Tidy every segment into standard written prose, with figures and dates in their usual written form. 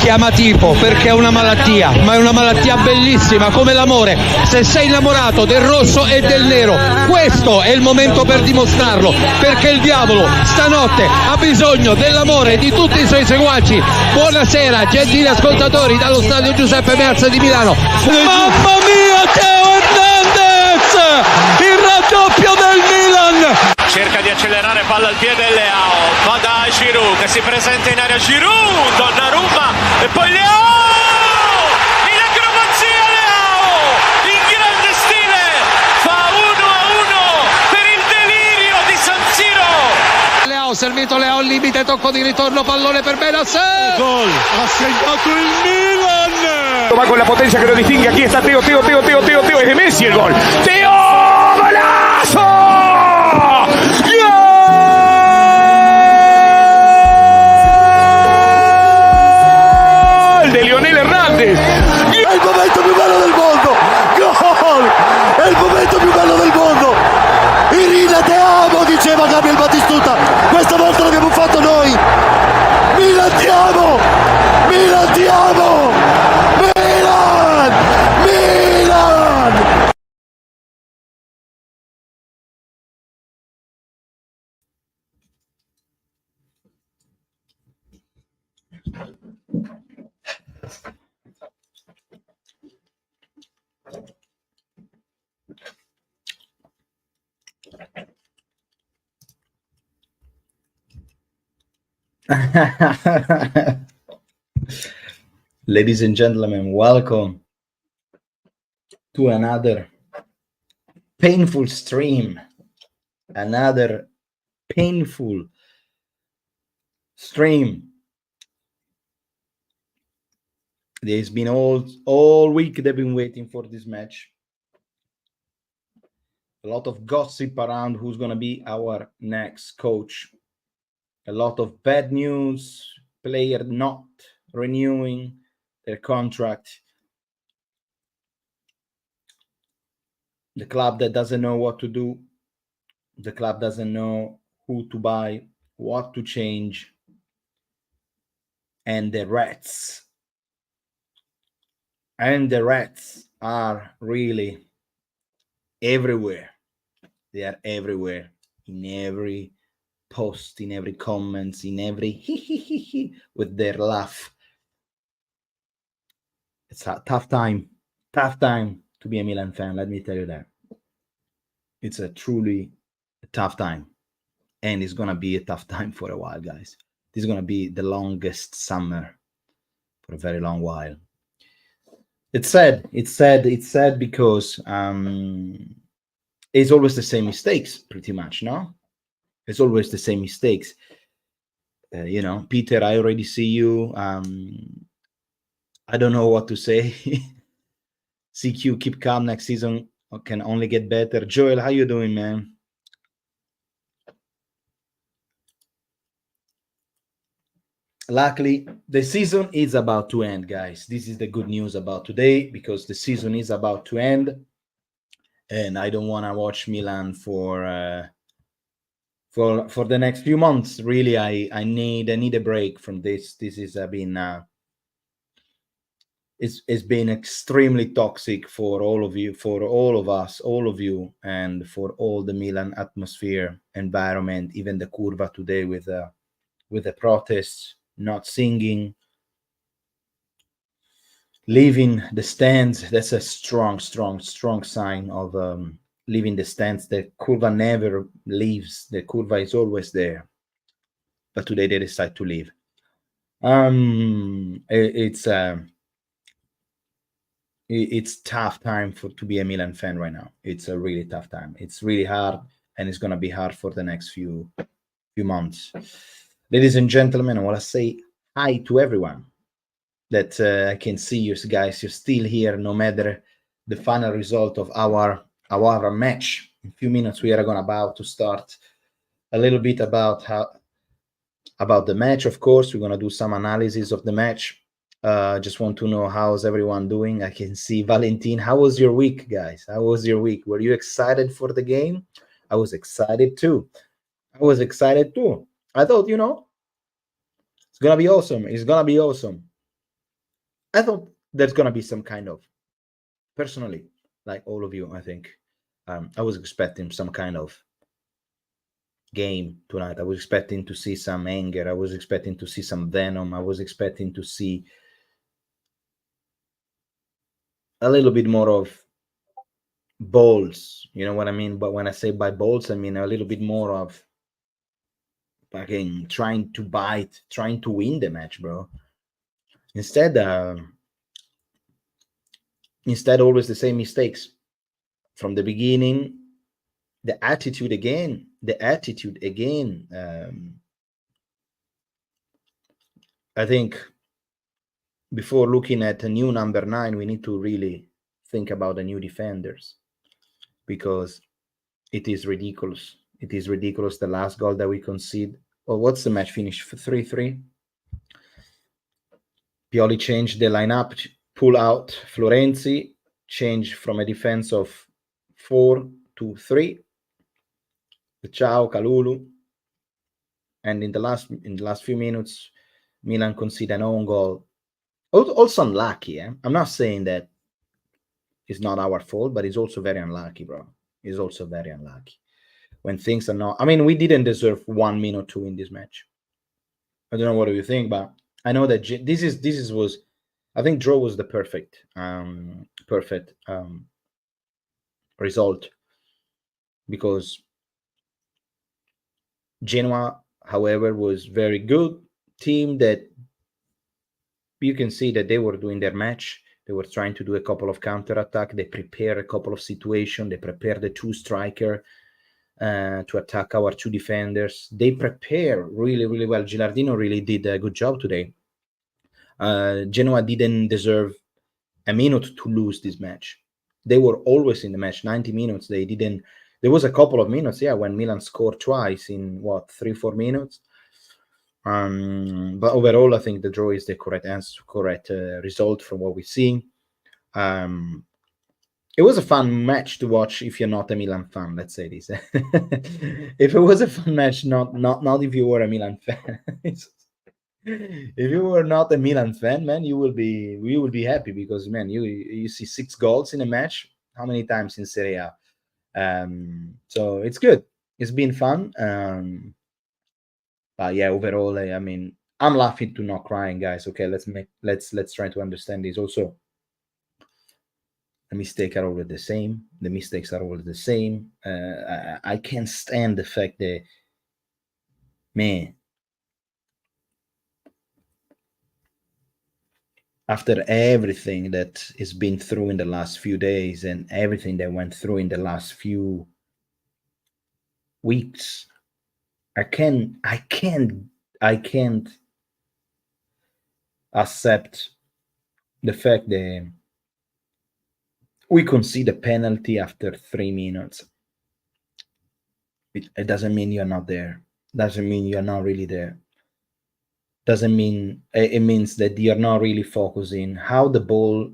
chiama tifo perché è una malattia, ma è una malattia bellissima come l'amore. Se sei innamorato del rosso e del nero, questo è il momento per dimostrarlo, perché il diavolo stanotte ha bisogno dell'amore di tutti i suoi seguaci. Buonasera gentili ascoltatori dallo stadio Giuseppe Meazza di Milano. Mamma mia, Teo Hernandez, il raddoppio del Milan. Cerca di accelerare, palla al piede LEAO, va da Giroud che si presenta in area, Giroud, Donnarumma e poi LEAO, in acrobazia LEAO, in grande stile, fa 1-1 per il delirio di San Siro. LEAO, servito LEAO al limite, tocco di ritorno, pallone per Benasser. Gol, ha segnato il Milan. Va con la potencia che lo distingue, aquí está Teo, es de Messi el gol. Teo, golazo. È il momento più bello del mondo, gol, è il momento più bello del mondo. Irina te amo, diceva Gabriel Battistuta, questa volta l'abbiamo fatto noi. Milan ti amo, Milan ti amo, Milan, Milan. Ladies and gentlemen, welcome to another painful stream. Another painful stream. There's been all week they've been waiting for this match. A lot of gossip around who's going to be our next coach. A lot of bad news, player not renewing their contract. The club that doesn't know what to do. The club doesn't know who to buy, what to change. And the rats. And the rats are really everywhere. They are everywhere. In every post, in every comments, in every with their laugh. It's a tough time to be a Milan fan, let me tell you that. It's a truly tough time, and it's gonna be a tough time for a while, guys. This is gonna be the longest summer for a very long while. It's sad because it's always the same mistakes, pretty much, no? It's always the same mistakes. Peter, I already see you. I don't know what to say. CQ, keep calm. Next season can only get better. Joel, how you doing, man? Luckily, the season is about to end, guys. This is the good news about today, because the season is about to end, and I don't want to watch Milan for the next few months. Really, I need a break from this. This has been it's been extremely toxic for all of you, for all of us, all of you, and for all the Milan atmosphere, environment, even the curva today with the protests, not singing, leaving the stands. That's a strong sign of leaving the stands. The curva never leaves. The curva is always there. But today they decide to leave. It's tough time to be a Milan fan right now. It's a really tough time. It's really hard, and it's gonna be hard for the next few months. Ladies and gentlemen, I want to say hi to everyone that I can see you guys. You're still here, no matter the final result of our match. In a few minutes, we are about to start a little bit about the match. Of course, we're going to do some analysis of the match. Just want to know how's everyone doing. I can see Valentin. How was your week, guys? How was your week? Were you excited for the game? I was excited too. I thought, it's gonna be awesome. It's gonna be awesome. I thought there's gonna be some kind of, personally, like all of you, I think, I was expecting some kind of game tonight. I was expecting to see some anger. I was expecting to see some venom. I was expecting to see a little bit more of balls. You know what I mean? But when I say by balls, I mean a little bit more of fucking trying to bite, trying to win the match, bro. Instead, always the same mistakes from the beginning. The attitude again. I think before looking at a new number 9, we need to really think about the new defenders, because it is ridiculous. It is ridiculous. The last goal that we concede. Well, what's the match finish? 3-3. Pioli changed the lineup, pull out Florenzi, change from a defense of 4-3. Ciao, Kalulu. And in the last few minutes, Milan conceded an own goal. Also unlucky. I'm not saying that it's not our fault, but it's also very unlucky, bro. It's also very unlucky. When things are not... I mean, we didn't deserve 1 minute to win this match. I don't know what you think, but I know that this was... I think draw was the perfect result, because Genoa, however, was very good team that you can see that they were doing their match. They were trying to do a couple of counter-attack. They prepare a couple of situations. They prepare the 2 striker to attack our 2 defenders. They prepare really, really well. Gilardino really did a good job today. Genoa didn't deserve a minute to lose this match. They were always in the match, 90 minutes. They didn't... There was a couple of minutes, when Milan scored twice in, 3-4 minutes. But overall, I think the draw is the correct answer, correct result from what we've seen. It was a fun match to watch if you're not a Milan fan, let's say this. If it was a fun match, not if you were a Milan fan. If you were not a Milan fan, man, we will be happy, because, man, you see 6 goals in a match. How many times in Serie A? So it's good. It's been fun. But yeah, overall, I mean, I'm laughing to not crying, guys. Okay, let's try to understand this. Also, the mistakes are always the same. The mistakes are always the same. I can't stand the fact that, man, after everything that has been through in the last few days and everything that went through in the last few weeks, I can't accept the fact that we concede a penalty after 3 minutes. It doesn't mean you're not there. Doesn't mean you're not really there. Doesn't mean... It means that you're not really focusing. How the ball,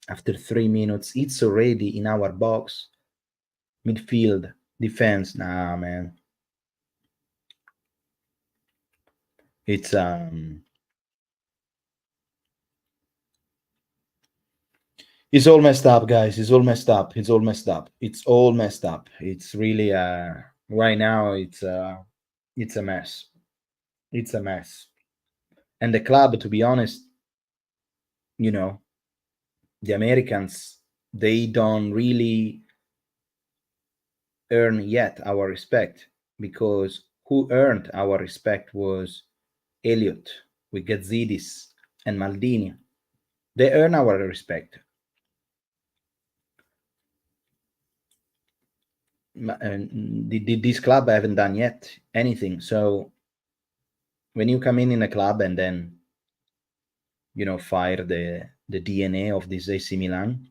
after 3 minutes, it's already in our box. Midfield, defense, nah, man. It's it's all messed up, guys. It's all messed up. It's all messed up. It's all messed up. It's really right now it's a mess. It's a mess. And the club, to be honest, the Americans, they don't really earn yet our respect, because who earned our respect was Elliott with Gazzidis and Maldini. They earn our respect. This club haven't done yet anything. So when you come in a club and then fire the DNA of this AC Milan,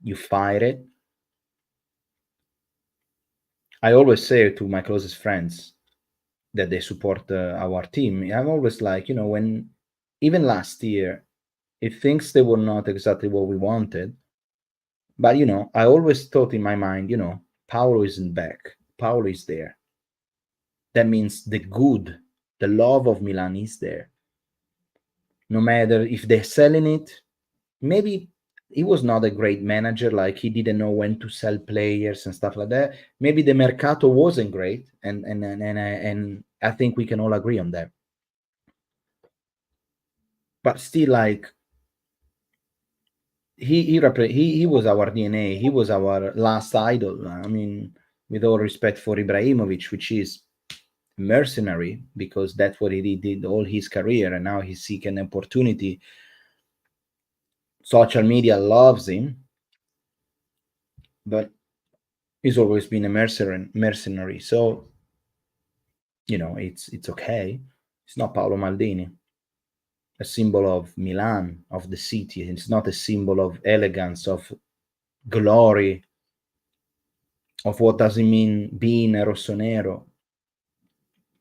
you fire it. I always say to my closest friends that they support our team, I'm always like, when even last year, if things they were not exactly what we wanted, but I always thought in my mind, Paolo isn't back. Paolo is there. That means the good, the love of Milan is there. no matter if they're selling it. Maybe he was not a great manager, like he didn't know when to sell players and stuff like that. Maybe the mercato wasn't great, and I think we can all agree on that. But still, like he was our DNA. He was our last idol. I mean, with all respect for Ibrahimovic, which is mercenary, because that's what he did all his career, and now he's seeking an opportunity. Social media loves him, but he's always been a mercenary. So, you know, it's okay. It's not Paolo Maldini, a symbol of Milan, of the city. It's not a symbol of elegance, of glory, of what does it mean being a rossonero.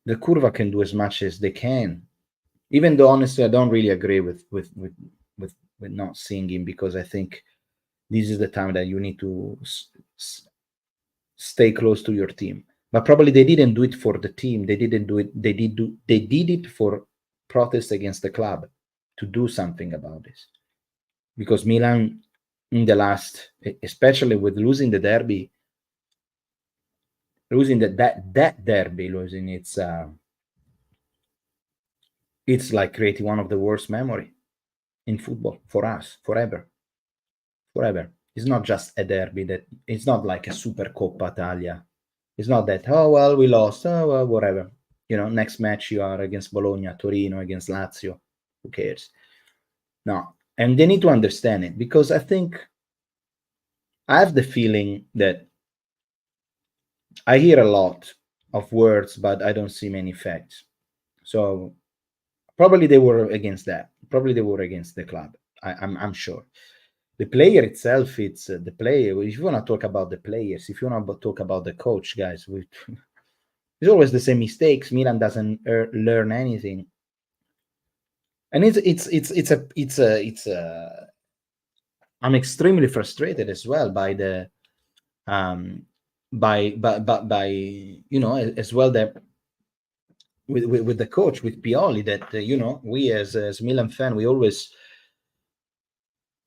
The Curva can do as much as they can, even though honestly I don't really agree with not singing, because I think this is the time that you need to stay close to your team. But probably they didn't do it for the team. They didn't do it. They did it for protest against the club, to do something about this. Because Milan, in the last, especially with losing the derby, losing that derby, losing it's like creating one of the worst memory in football for us forever. It's not just a derby, that it's not like a Super Coppa Italia. It's not that, oh well, we lost, oh well, whatever. You know, next match you are against Bologna, Torino, against Lazio. Who cares? No. And they need to understand it, because I think I have the feeling that I hear a lot of words, but I don't see many facts. So probably they were against that. Probably they were against the club. I'm sure. The player itself, it's the player. If you want to talk about the players, if you want to talk about the coach, guys, it's always the same mistakes. Milan doesn't learn anything, and it's a. I'm extremely frustrated as well by the by you know, as well, that with the coach, with Pioli, that you know, we as Milan fan, we always,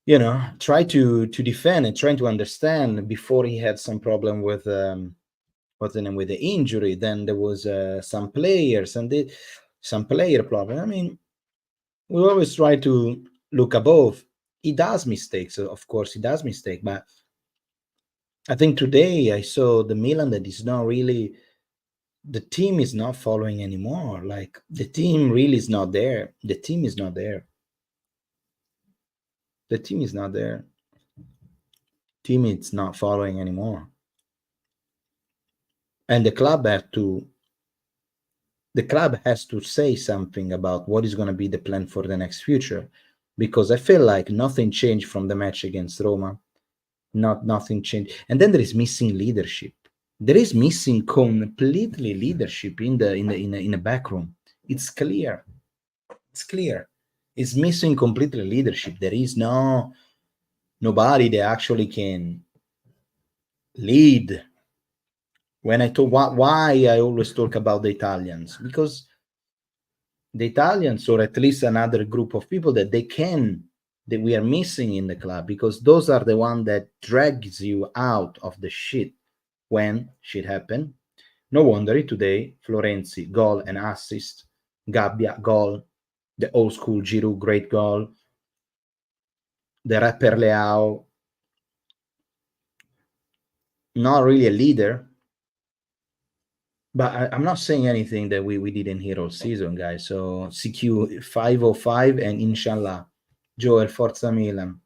you know, try to defend and trying to understand. Before he had some problem with with the injury, then there was some players and some player problem. I mean, we always try to look above. He does mistakes, of course he does mistake, but I think today I saw the Milan that is not really, the team is not following anymore. Like, the team really is not there. The team is not there. The team is not there. Team is not following anymore. And the club has to say something about what is going to be the plan for the next future, because I feel like nothing changed from the match against Roma. Nothing changed. And then there is missing leadership. There is missing completely leadership in the back room. It's clear. It's missing completely leadership. There is nobody that actually can lead. When I talk, why I always talk about the Italians, because the Italians, or at least another group of people that we are missing in the club, because those are the one that drags you out of the shit when shit happen. No wonder today Florenzi, goal and assist, Gabbia, goal, the old school Giroud, great goal, the rapper LEAO, not really a leader. But I'm not saying anything that we didn't hear all season, guys. So CQ 505 and inshallah. Joel, Forza Milan.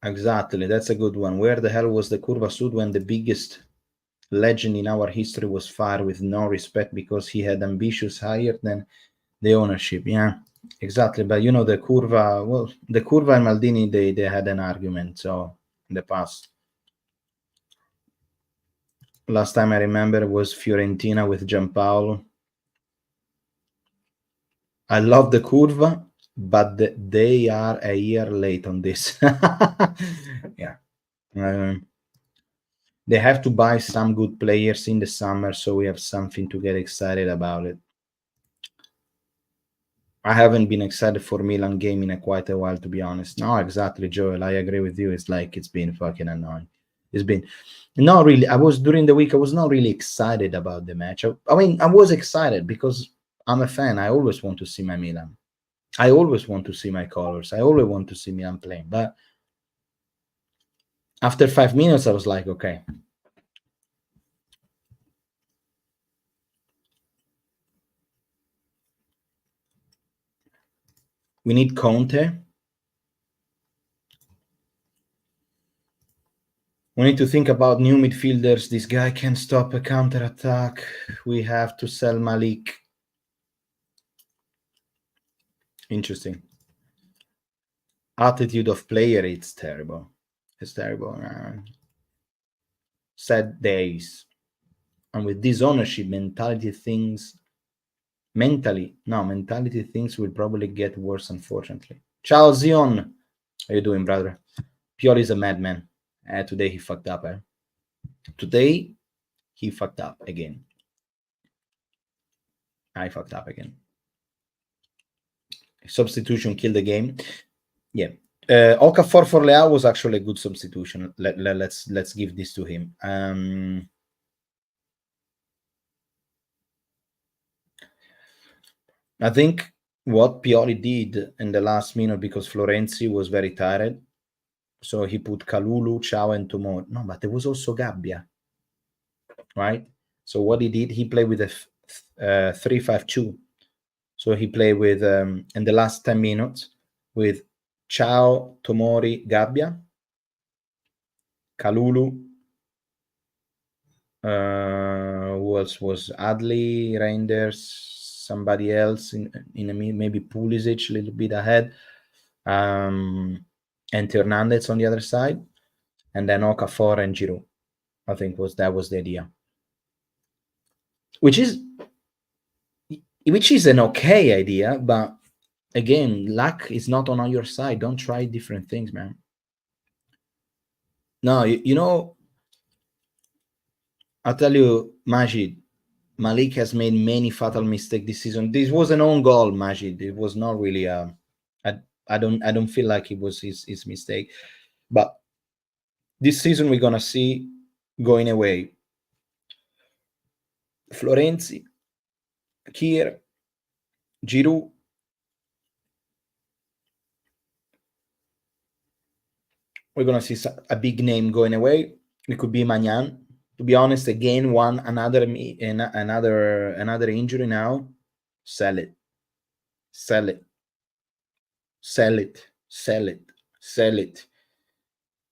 Exactly, that's a good one. Where the hell was the Curva Sud when the biggest legend in our history was fired with no respect because he had ambitious higher than the ownership? Yeah, exactly. But you know, the Curva and Maldini, they had an argument, so in the past. Last time I remember was Fiorentina with Giampaolo. I love the Curva, but they are a year late on this. Yeah. They have to buy some good players in the summer, so we have something to get excited about it. I haven't been excited for Milan game in quite a while, to be honest. No, exactly, Joel. I agree with you. It's like it's been fucking annoying. It's been not really. I was during the week. I was not really excited about the match. I mean, I was excited because I'm a fan. I always want to see my Milan. I always want to see my colors. I always want to see Milan playing. But after 5 minutes, I was like, okay. We need Conte. We need to think about new midfielders. This guy can stop a counter-attack. We have to sell Malik. Interesting. Attitude of player, it's terrible. It's terrible. Sad days. And with this ownership, mentality things will probably get worse, unfortunately. Ciao, Zion. How you doing, brother? Pioli is a madman. Today he fucked up. Today he fucked up again. I fucked up again. Substitution killed the game. Yeah. Okafor for LEAO was actually a good substitution. Let's give this to him. I think what Pioli did in the last minute, because Florenzi was very tired, so he put Kalulu, Ciao, and Tomori. No, but there was also Gabbia, right? So what he did, he played with a 3-5-2. So he played with, in the last 10 minutes, with Ciao, Tomori, Gabbia, Kalulu, who else was Adli, Reinders, somebody else in maybe Pulisic a little bit ahead, and Hernandez on the other side, and then Okafor and Giroud. I think that was the idea, which is an okay idea, but again, luck is not on your side. Don't try different things, man. No, you know, I'll tell you, Majid, Malik has made many fatal mistakes this season. This was an own goal, Majid. It was not really I don't feel like it was his mistake. But this season we're gonna see going away Florenzi, Kier, Giroud, we're gonna see a big name going away. It could be Magnan. To be honest, again, another injury now. Sell it.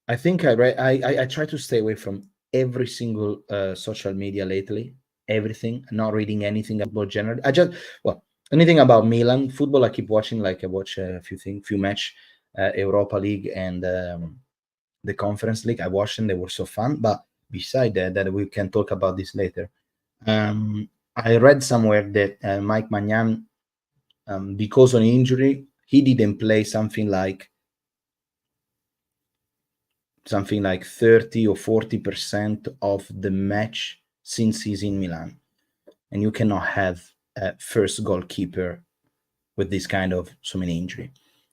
I think I try to stay away from every single social media lately. Everything, not reading anything about general. Anything about Milan football. I keep watching. Like I watch a few match, Europa League and the Conference League. I watched them; they were so fun. But beside that we can talk about this later. I read somewhere that Mike Magnan, because of an injury, he didn't play something like 30 or 40% of the match since he's in Milan. And you cannot have a first goalkeeper with this kind of so many injury.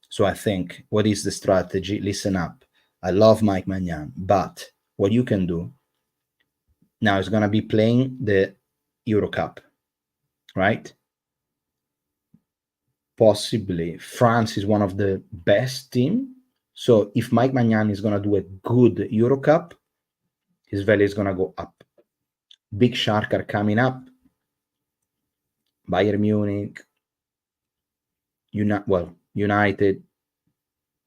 So I think, what is the strategy? Listen up. I love Mike Magnan, but what you can do now is going to be playing the Euro Cup, right? Possibly France is one of the best team. So if Mike Magnan is going to do a good Euro Cup, his value is going to go up. Big shark are coming up. Bayern Munich, United,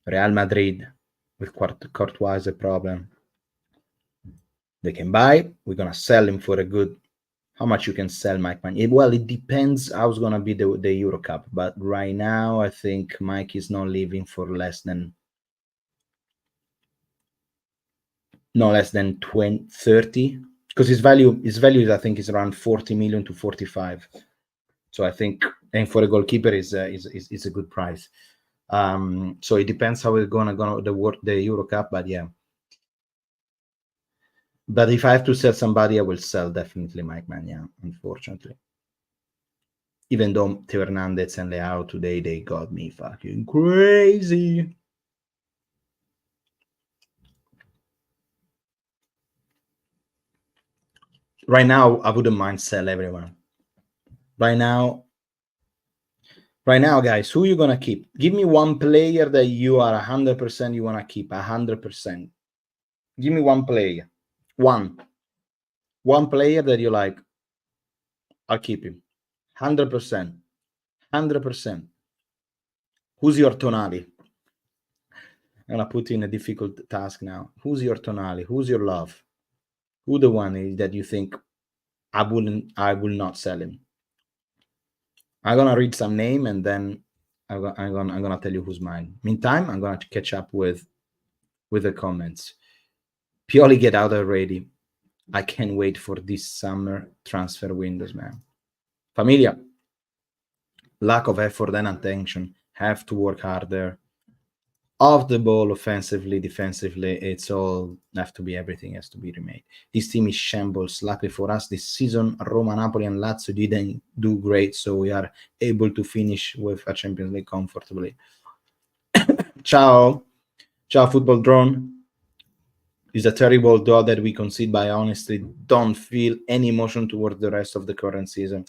Real Madrid, with Courtois is a problem. They can buy. We're going to sell him for a good... How much you can sell Mike Magnan? Well, it depends how it's going to be the Euro Cup. But right now, I think Mike is not leaving for less than 20, 30. Because his value is, I think, is around 40 million to 45. So I think, and for a goalkeeper is a good price. So it depends how we're gonna the Euro Cup, but yeah. But if I have to sell somebody, I will sell definitely Mike Magnan, unfortunately. Even though Theo Hernandez and LEAO today, they got me fucking crazy. Right now, I wouldn't mind sell everyone. Right now, guys, who you gonna keep? Give me one player that you are 100% you wanna keep. 100%. Give me one player. One player that you like. I'll keep him. 100%. 100%. Who's your Tonali? I'm gonna put you in a difficult task now. Who's your Tonali? Who's your love? Who the one is that you think I will not sell him? I'm gonna read some name and then I'm gonna tell you who's mine. Meantime, I'm gonna catch up with the comments. Pioli, get out already. I can't wait for this summer transfer windows, man. Familia, lack of effort and attention. Have to work harder. Off the ball, offensively, defensively, it's all have to be, everything has to be remade. This team is shambles. Luckily for us, this season, Roma, Napoli, and Lazio didn't do great, so we are able to finish with a Champions League comfortably. Ciao, football drone. It's a terrible draw that we concede, but I honestly don't feel any emotion towards the rest of the current season.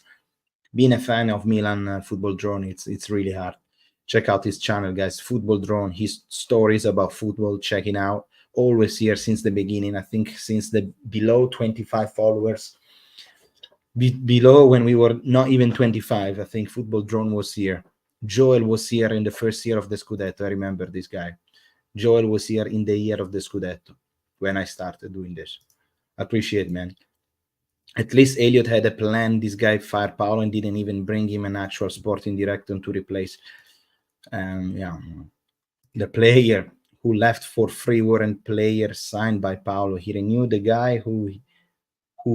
Being a fan of Milan football drone, it's really hard. Check out his channel, guys. Football drone, his stories about football, checking out. Always here since the beginning. I think since the below 25 followers, below when we were not even 25, I think football drone was here. Joel was here in the first year of the Scudetto. I remember this guy. Joel was here in the year of the Scudetto when I started doing this. Appreciate, man. At least Elliot had a plan. This guy fired Paolo and didn't even bring him an actual sporting director to replace. Yeah, the player who left for free weren't players signed by Paolo. He renewed the guy who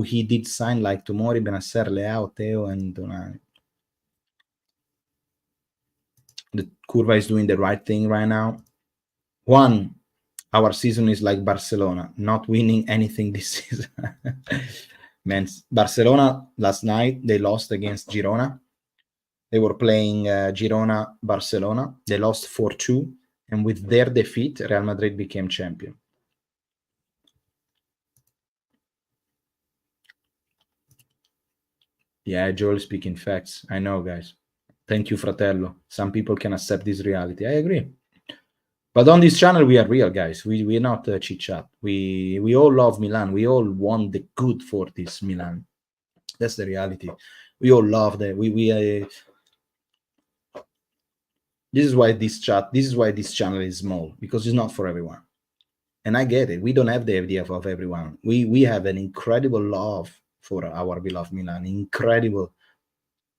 he did sign, like Tomori, Benasser, LEAO, Theo, and Donani. The Curva is doing the right thing right now. One, our season is like Barcelona, not winning anything this season. Man, Barcelona last night, they lost against Girona. They were playing Girona-Barcelona. They lost 4-2. And with their defeat, Real Madrid became champion. Yeah, Joel speaking facts. I know, guys. Thank you, Fratello. Some people can accept this reality. I agree. But on this channel, we are real, guys. We're not chit-chat. We all love Milan. We all want the good for this Milan. That's the reality. We all love that. This is why this channel is small, because it's not for everyone. And I get it. We don't have the idea of everyone. We have an incredible love for our beloved Milan. Incredible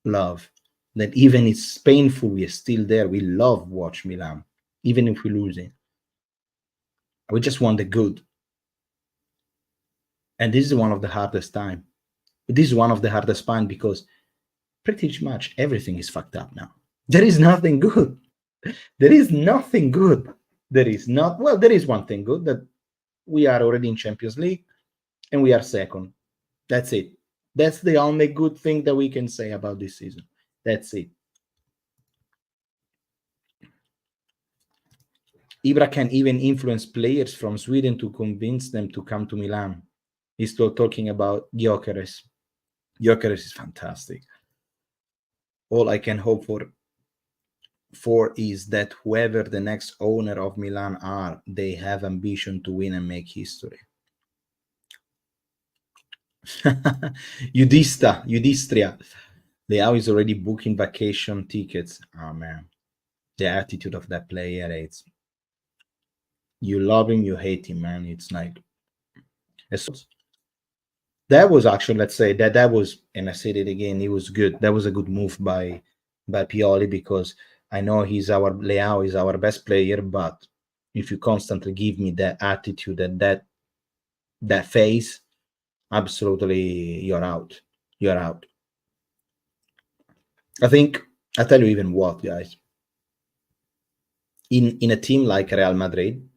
love. That even it's painful, we are still there. We love watch Milan, even if we're losing. We just want the good. And this is one of the hardest time. This is one of the hardest time because pretty much everything is fucked up now. There is nothing good. There is nothing good. There is one thing good, that we are already in Champions League and we are second. That's it. That's the only good thing that we can say about this season. That's it. Ibra can even influence players from Sweden to convince them to come to Milan. He's still talking about Gyökeres. Gyökeres is fantastic. All I can hope for is that whoever the next owner of Milan are, they have ambition to win and make history. Udistria. LEAO is already booking vacation tickets. Oh man, the attitude of that player, it's you love him, you hate him, man. It's like that was actually, let's say that was, and I said it again, it was good. That was a good move by Pioli, because I know LEAO is our best player, but if you constantly give me that attitude and that face, absolutely you're out. You're out. I think I tell you even what, guys. In a team like Real Madrid,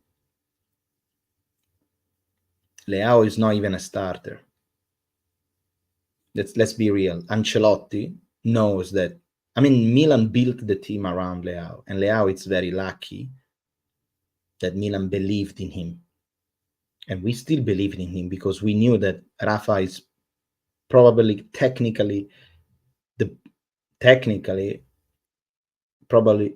LEAO is not even a starter. Let's be real. Ancelotti knows that I mean, Milan built the team around LEAO, and LEAO it's very lucky that Milan believed in him. And we still believe in him because we knew that Rafa is probably technically probably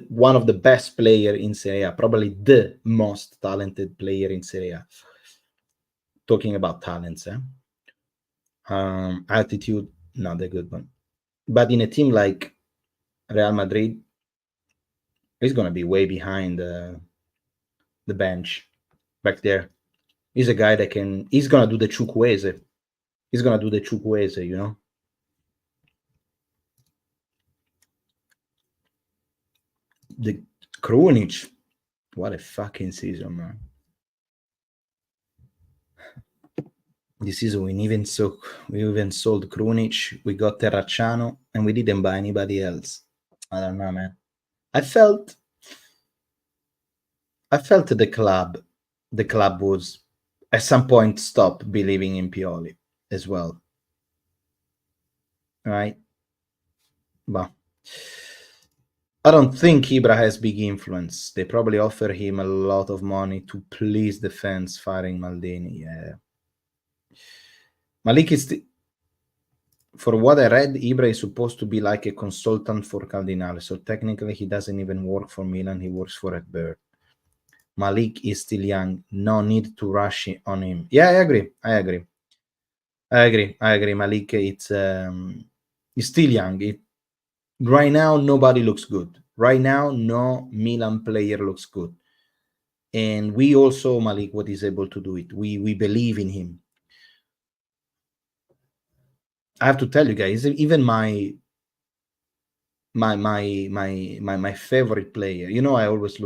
one of the best player in Serie A, probably the most talented player in Serie A. Talking about talents, attitude, not a good one. But in a team like Real Madrid, he's gonna be way behind the bench back there. He's a guy that he's gonna do the Chukwueze. He's gonna do the Chukwueze, you know. The Krunic, what a fucking season, man. This season we even sold Krunic, we got Terracciano, and we didn't buy anybody else. I don't know, man. I felt the club was at some point stopped believing in Pioli as well. Right? But I don't think Ibra has big influence. They probably offer him a lot of money to please the fans firing Maldini. Yeah. Malik is for what I read, Ibra is supposed to be like a consultant for Cardinale. So technically he doesn't even work for Milan, he works for Red Bird. Malik is still young, no need to rush on him. Yeah, I agree. Malik, it's he's still young. Right now, nobody looks good. Right now, no Milan player looks good. And we also, Malik, what is able to do it. We believe in him. I have to tell you guys, even my favorite player, you know, I always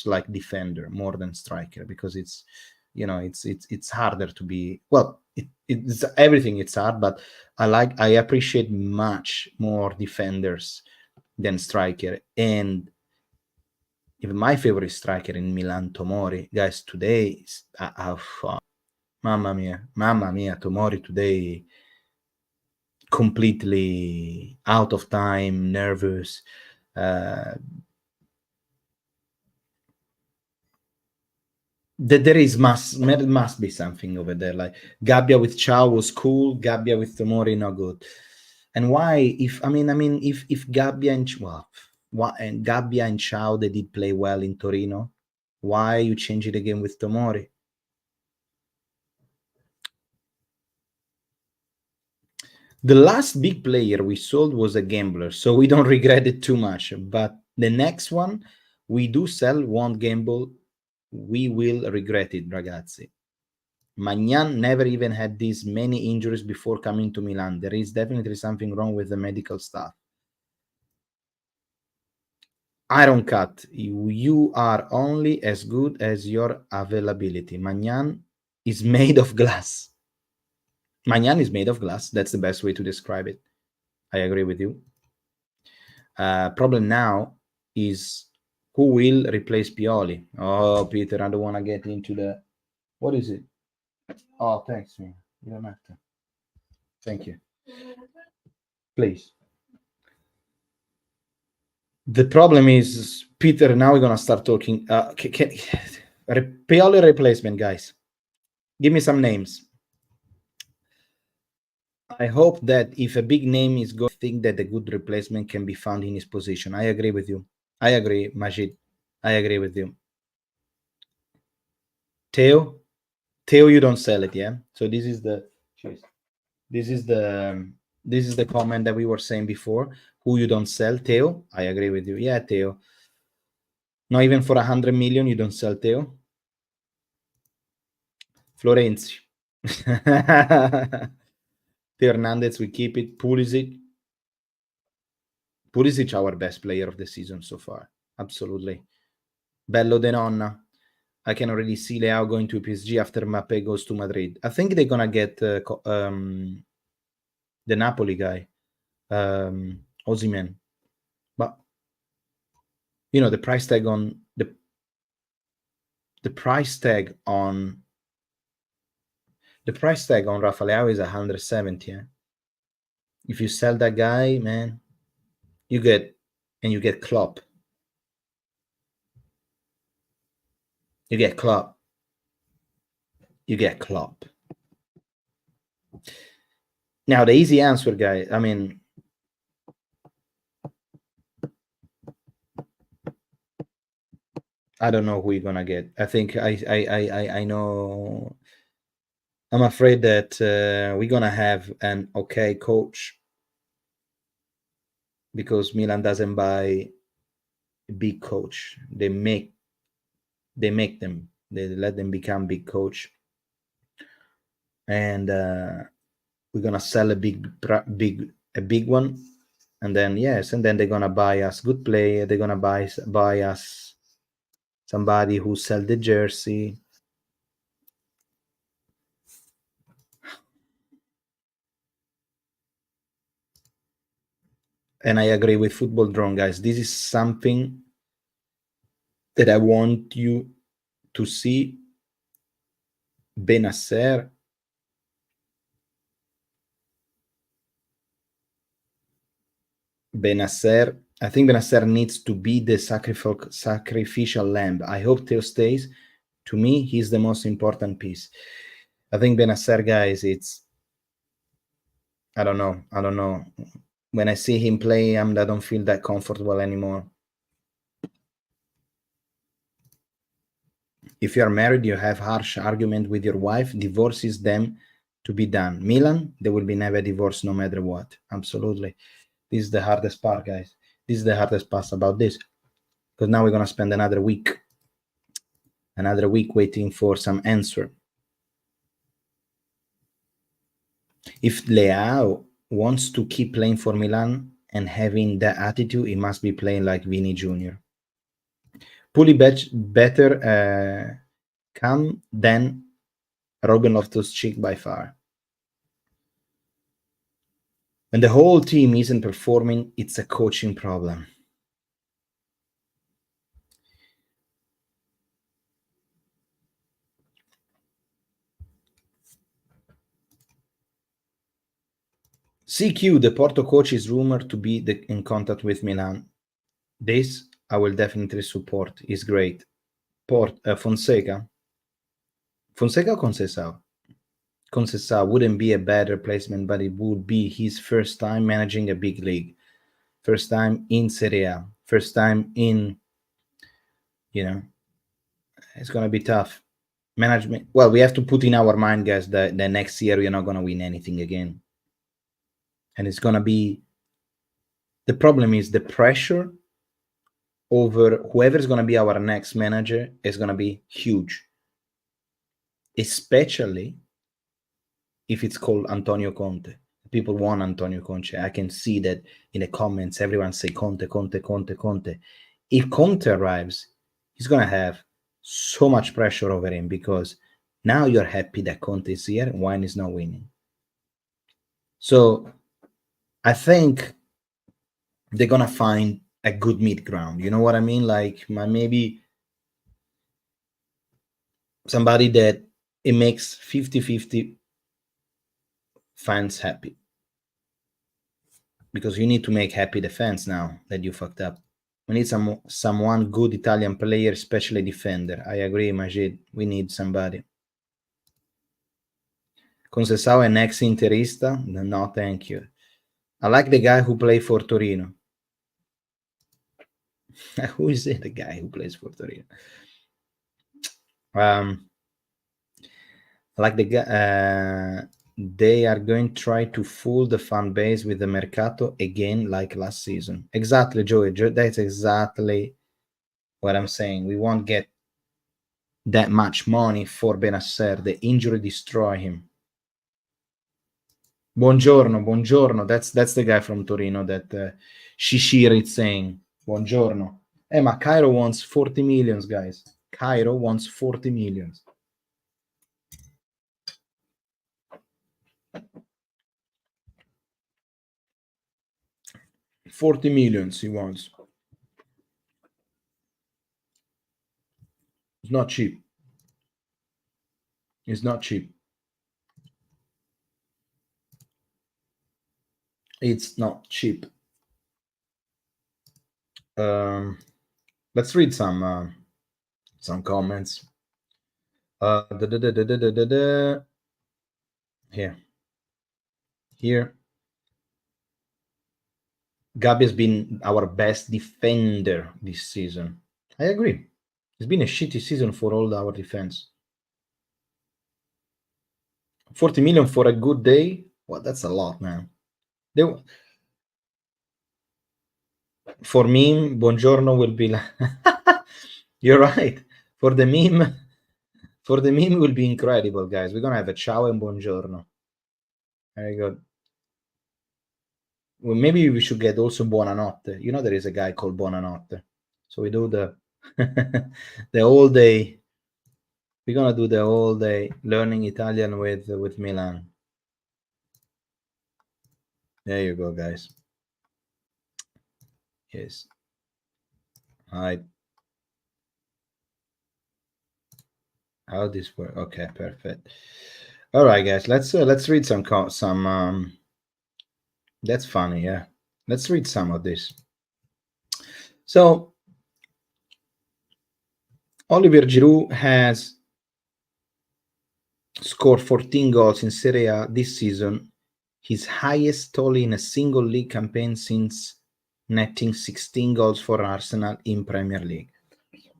like defender more than striker because it's, you know, it's harder to be, well, it's everything, it's hard, but I appreciate much more defenders than striker. And even my favorite striker in Milan, Tomori, guys, today is mamma mia, Tomori today completely out of time, nervous. There must be something over there. Like Gabbia with Chow was cool, Gabbia with Tomori not good. And why? If Gabbia and Gabbia and Chow, they did play well in Torino, why you change it again with Tomori? The last big player we sold was a gambler, so we don't regret it too much. But the next one we do sell, won't gamble, we will regret it, ragazzi. Magnan never even had these many injuries before coming to Milan. There is definitely something wrong with the medical staff. Iron Cut, you are only as good as your availability. Magnan is made of glass. Magnan is made of glass. That's the best way to describe it. I agree with you. Problem now is who will replace Pioli? Oh, Peter, I don't want to get into the... What is it? Oh, thanks, man. You don't have to. Thank you. Please. The problem is, Peter, now we're going to start talking. Pioli replacement, guys. Give me some names. I hope that if a big name is going to think that a good replacement can be found in his position. I agree with you. I agree, Majid. I agree with you. Theo, you don't sell it, yeah? So this is the comment that we were saying before. Who you don't sell, Theo? I agree with you. Yeah, Theo. Not even for 100 million, you don't sell Theo. Florenzi. Theo Hernandez, we keep it. Pulisic, our best player of the season so far. Absolutely. Bello De Nonna. I can already see LEAO going to PSG after Mbappé goes to Madrid. I think they're gonna get the Napoli guy, Osimhen. But you know, the price tag on Rafa LEAO is 170. Yeah? If you sell that guy, man, you get Klopp. You get Klopp. Now the easy answer, guys. I mean, I don't know who you're gonna get. I think I know. I'm afraid that we're gonna have an okay coach because Milan doesn't buy a big coach. They make them. They let them become big coach, and we're gonna sell a big one, and then they're gonna buy us good player. They're gonna buy us somebody who sell the jersey. And I agree with Football Drone, guys. This is something that I want you to see. Benasser I think Benasser needs to be the sacrificial lamb. I hope Theo stays. To me, he's the most important piece. I think Benasser, guys, I don't know. When I see him play, I don't feel that comfortable anymore. If you are married, you have harsh argument with your wife, divorces them to be done. Milan, there will be never divorce no matter what. Absolutely. This is the hardest part, guys. This is the hardest part about this. Because now we're going to spend another week waiting for some answer. If LEAO wants to keep playing for Milan and having that attitude, he must be playing like Vini Jr. Pully better come than Robin Loftus-Cheek by far. When the whole team isn't performing, it's a coaching problem. CQ, the Porto coach, is rumored to be in contact with Milan. This I will definitely support. Is great. Fonseca or Conceição? Conceição wouldn't be a bad replacement, but it would be his first time managing a big league. First time in Serie A. First time in, it's going to be tough. Management. Well, we have to put in our mind, guys, that the next year we're not going to win anything again. And it's going to be, the problem is the pressure over whoever's going to be our next manager is going to be huge. Especially if it's called Antonio Conte. People want Antonio Conte. I can see that in the comments, everyone say Conte. If Conte arrives, he's going to have so much pressure over him because now you're happy that Conte is here and Wine is not winning. So I think they're going to find a good mid ground. You know what I mean? Like maybe somebody that it makes 50-50 fans happy. Because you need to make happy the fans now that you fucked up. We need someone good Italian player, especially defender. I agree, Majid. We need somebody. Conceição an ex-Interista? No, thank you. I like the guy who played for Torino. Who is it, the guy who plays for Torino? I like the guy. They are going to try to fool the fan base with the mercato again like last season. Exactly, Joey. That's exactly what I'm saying. We won't get that much money for Benasser. The injury destroy him. Buongiorno. That's the guy from Torino that Shishir is saying. Buongiorno. Ma Cairo wants 40 millions, guys. Cairo wants 40 millions. $40 million he wants. It's not cheap. It's not cheap. It's not cheap. Let's read some comments. Here. Gabi has been our best defender this season. I agree. It's been a shitty season for all our defense. 40 million for a good day? Well, that's a lot, man. For meme, Buongiorno will be like... You're right. For the meme will be incredible, guys. We're going to have a ciao and buongiorno. Very good. Well, maybe we should get also buonanotte. You know, there is a guy called Buonanotte. So we do the the whole day. We're gonna do the whole day learning Italian with Milan. There you go, guys. Yes. Hi. How this work? Okay, perfect. All right, guys. Let's read some. That's funny, yeah. Let's read some of this. So Olivier Giroud has scored 14 goals in Serie A this season, his highest total in a single league campaign since netting 16 goals for Arsenal in Premier League.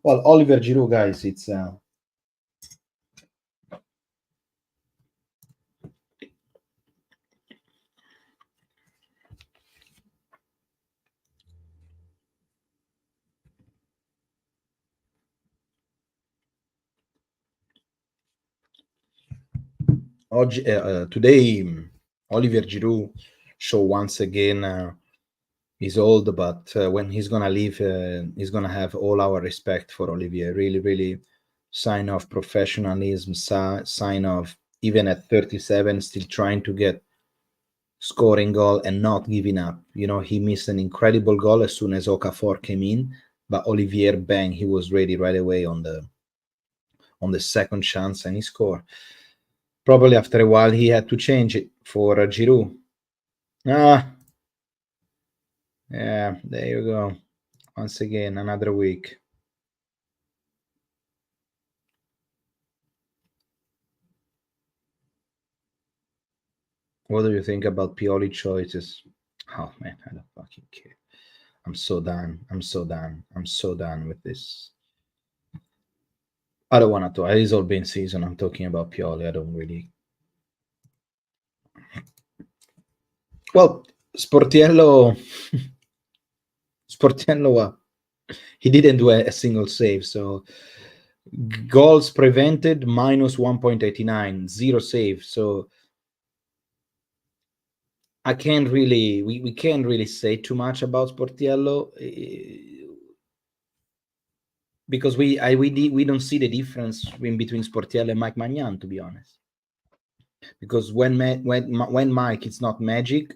Well, Olivier Giroud, guys, it's today Olivier Giroud show once again he's old, but when he's gonna leave, he's gonna have all our respect for Olivier. Really, really sign of professionalism, sign of even at 37 still trying to get scoring goal and not giving up. You know, he missed an incredible goal as soon as Okafor came in, but Olivier, bang, he was ready right away on the second chance and he scored. Probably after a while he had to change it for Giroud. Yeah, there you go. Once again, another week. What do you think about Pioli choices? Oh man, I don't fucking care. I'm so done. I'm so done with this. I don't want to talk. It's all been season. I'm talking about Pioli. I don't really. Well, Sportiello, he didn't do a single save. So goals prevented minus 1.89, 0 save. So I can't really, we can't really say too much about Sportiello because we don't see the difference in between Sportiello and Mike Magnan, to be honest. Because when Mike, it's not magic.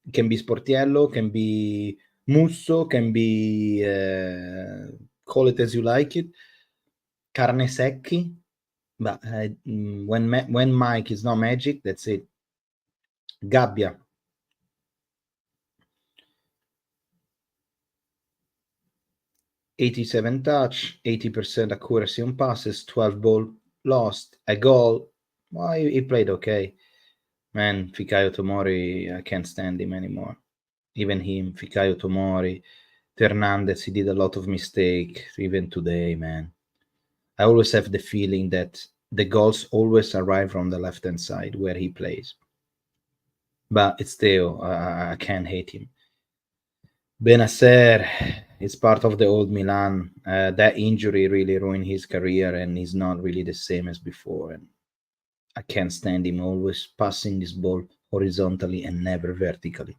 It can be Sportiello, can be Musso, can be call it as you like it, carne secchi. But when Mike is not magic, that's it. Gabbia. (87 touch, 80% accuracy on passes, 12 ball lost, a goal. Well, he played okay. Man, Fikayo Tomori, I can't stand him anymore. Even him, Fikayo Tomori, Fernandez, he did a lot of mistakes, even today, man. I always have the feeling that the goals always arrive from the left-hand side where he plays. But it's still, I can't hate him. Benacer is part of the old Milan. That injury really ruined his career and he's not really the same as before. And I can't stand him always passing this ball horizontally and never vertically.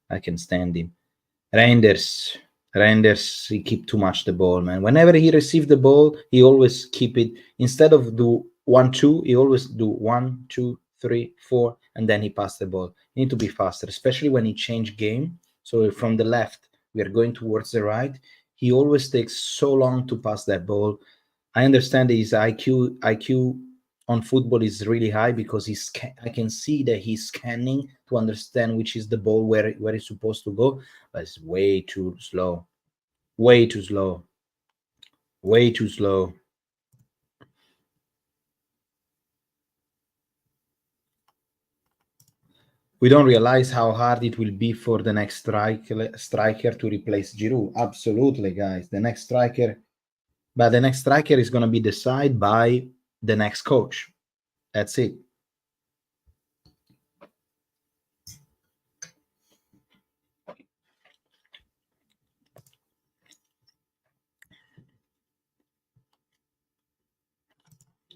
I can stand him. Reinders, he keep too much the ball, man. Whenever he received the ball, he always keep it. Instead of do 1-2, he always do 1, 2, 3, 4, and then he pass the ball. You need to be faster, especially when he change game. So from the left, we are going towards the right. He always takes so long to pass that ball. I understand that his IQ on football is really high because I can see that he's scanning to understand which is the ball where it's supposed to go, but it's way too slow. Way too slow. Way too slow. We don't realize how hard it will be for the next striker to replace Giroud. Absolutely, guys. The next striker is going to be decided by the next coach. That's it.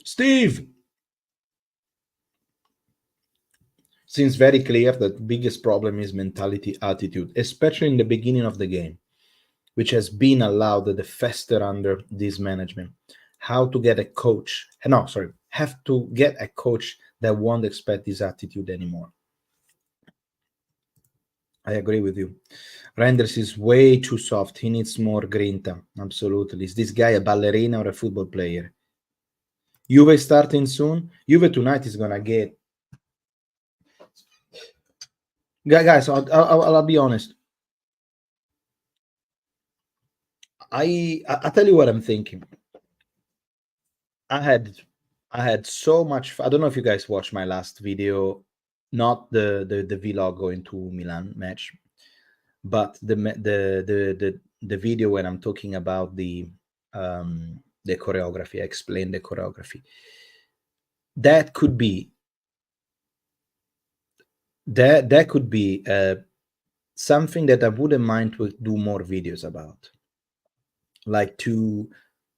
Steve! Seems very clear that the biggest problem is mentality, attitude, especially in the beginning of the game, which has been allowed to fester under this management. Have to get a coach that won't expect this attitude anymore. I agree with you. Renders is way too soft. He needs more grinta. Absolutely. Is this guy a ballerina or a football player? Juve starting soon. Juve tonight is gonna get. Guys, I'll be honest. I'll tell you what I'm thinking. I had so much. I don't know if you guys watched my last video, not the vlog going to Milan match, but the video when I'm talking about the choreography. I explained the choreography. That could be something that I wouldn't mind to do more videos about, like to,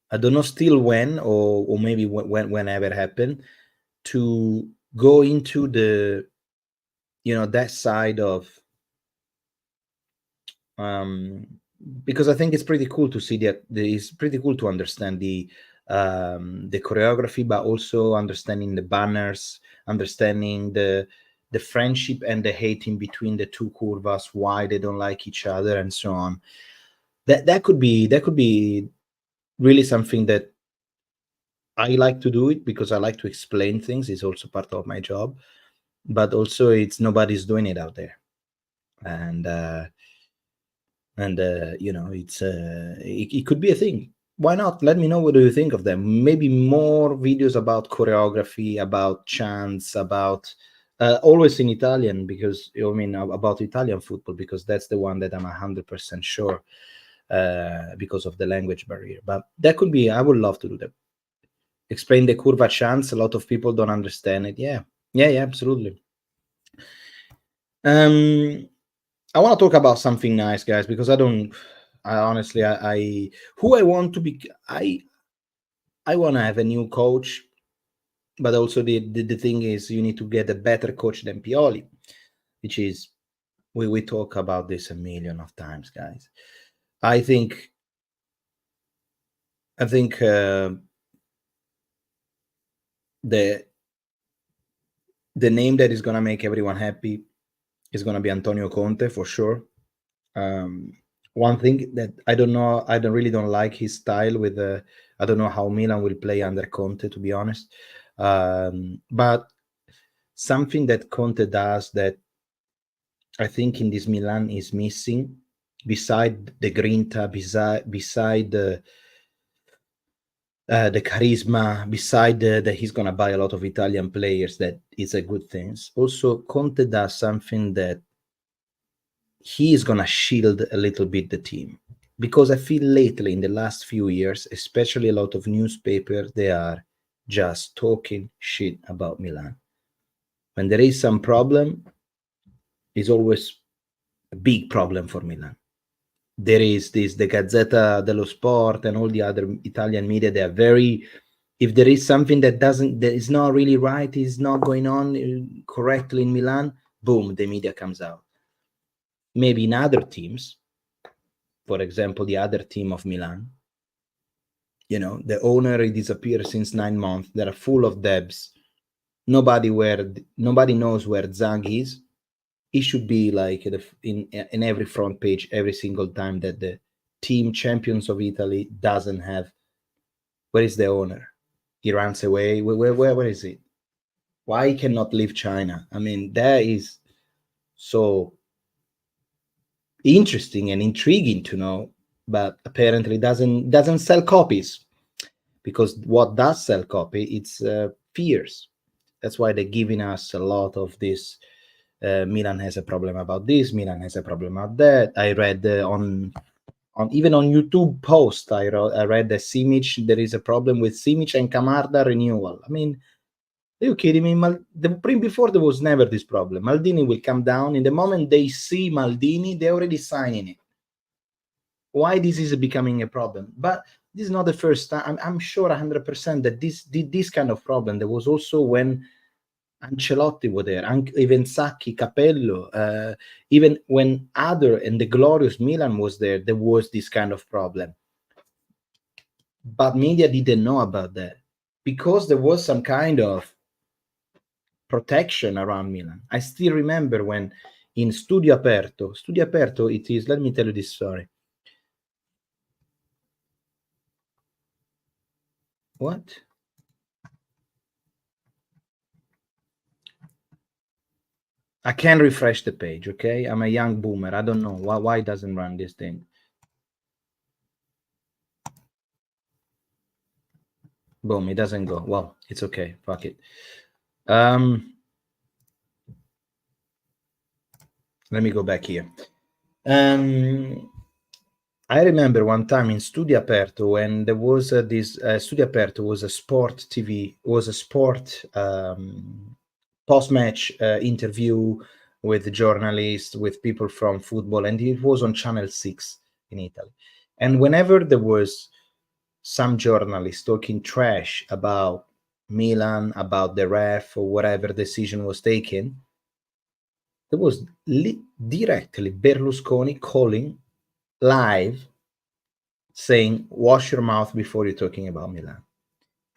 I don't know still when or maybe whenever happen, to go into the, that side of, because I think it's pretty cool to see that. It's pretty cool to understand the choreography, but also understanding the banners, understanding the friendship and the hating between the two curvas, why they don't like each other, and so on. That could be really something that I like to do it, because I like to explain things. It's also part of my job, but also it's nobody's doing it out there, and it's it could be a thing. Why not? Let me know, what do you think of them? Maybe more videos about choreography, about chants, about always in Italian, because about Italian football, because that's the one that I'm 100% sure, because of the language barrier. But that could be, I would love to do that. Explain the curva chants. A lot of people don't understand it. Yeah, absolutely. I want to talk about something nice, guys, because I honestly, who I want to be, I want to have a new coach, but also the thing is, you need to get a better coach than Pioli, which is, we talk about this a million of times, guys. I think the name that is going to make everyone happy is going to be Antonio Conte, for sure. One thing that I don't like his style with I don't know how Milan will play under Conte, to be honest. But something that Conte does that I think in this Milan is missing, beside the grinta, beside the charisma, beside that he's gonna buy a lot of Italian players, that is a good thing. Also, Conte does something that he is gonna shield a little bit the team, because I feel lately, in the last few years, especially a lot of newspapers, they are just talking shit about Milan. When there is some problem, it's always a big problem for Milan. There is the Gazzetta dello Sport and all the other Italian media. They are very, if there is something that is not really right, is not going on correctly in Milan, boom, the media comes out. Maybe in other teams, for example, the other team of Milan, the owner disappeared since 9 months. They are full of debts. Nobody knows where Zhang is. It should be like in every front page every single time that the team champions of Italy doesn't have. Where is the owner? He runs away. Where is it? Why he cannot leave China? I mean, that is so interesting and intriguing to know. but apparently doesn't sell copies, because what does sell copy, it's fears. That's why they're giving us a lot of this. Milan has a problem about this. Milan has a problem about that. I read on even on YouTube post, I read that Simic, there is a problem with Simic and Camarda renewal. I mean, are you kidding me? Before there was never this problem. Maldini will come down. In the moment they see Maldini, they're already signing it. Why this is becoming a problem? But this is not the first time. I'm sure 100% that this kind of problem, there was also when Ancelotti was there, even Sacchi, Capello, even when other and the glorious Milan was there was this kind of problem. But media didn't know about that because there was some kind of protection around Milan. I still remember when in Studio Aperto, it is, let me tell you this story. What? I can't refresh the page, okay? I'm a young boomer. I don't know why it doesn't run this thing. Boom, it doesn't go. Well, it's okay. Fuck it. Let me go back here. I remember one time in Studio Aperto when there was this Studio Aperto was a sport TV, was a sport post-match interview with journalists, with people from football, and it was on Channel 6 in Italy. And whenever there was some journalist talking trash about Milan, about the ref, or whatever decision was taken, there was directly Berlusconi calling live saying, wash your mouth before you're talking about Milan.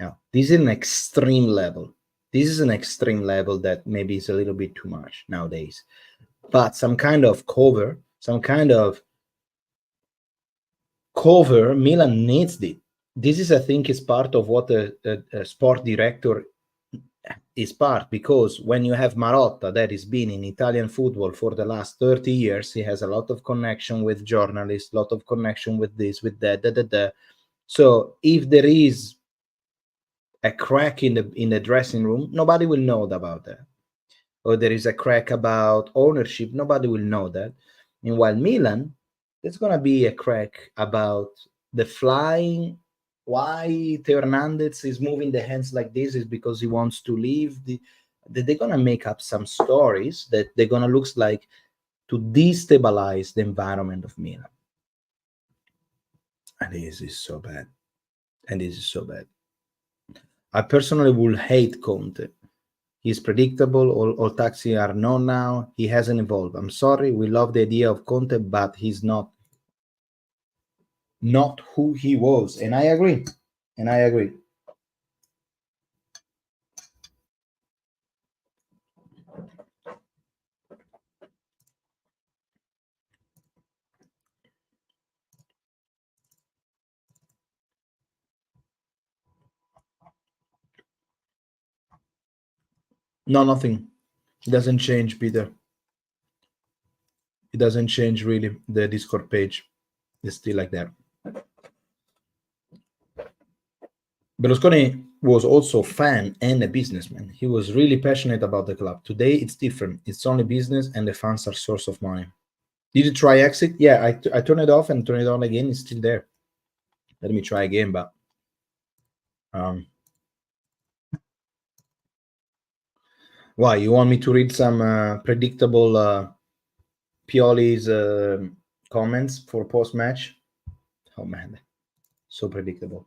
Now, this is an extreme level. This is an extreme level that maybe is a little bit too much nowadays. But some kind of cover, Milan needs it. This is, I think, is part of what a sport director is part, because when you have Marotta that has been in Italian football for the last 30 years, he has a lot of connection with journalists, a lot of connection with this, with that, So if there is a crack in the dressing room, nobody will know about that. Or there is a crack about ownership, nobody will know that. Meanwhile, Milan, there's going to be a crack about the flying. Why Theo Hernandez is moving the hands like this is because he wants to leave. They're going to make up some stories that they're going to look like to destabilize the environment of Milan. And this is so bad. I personally will hate Conte. He's predictable. All taxi are known now. He hasn't evolved. I'm sorry. We love the idea of Conte, but he's not who he was. And I agree. No, nothing. It doesn't change, Peter. It doesn't change really. The Discord page is still like that. Berlusconi was also a fan and a businessman. He was really passionate about the club. Today, it's different. It's only business, and the fans are source of money. Did you try exit? Yeah, I turned it off and turn it on again. It's still there. Let me try again, but why? You want me to read some predictable Pioli's comments for post-match? Oh, man. So predictable.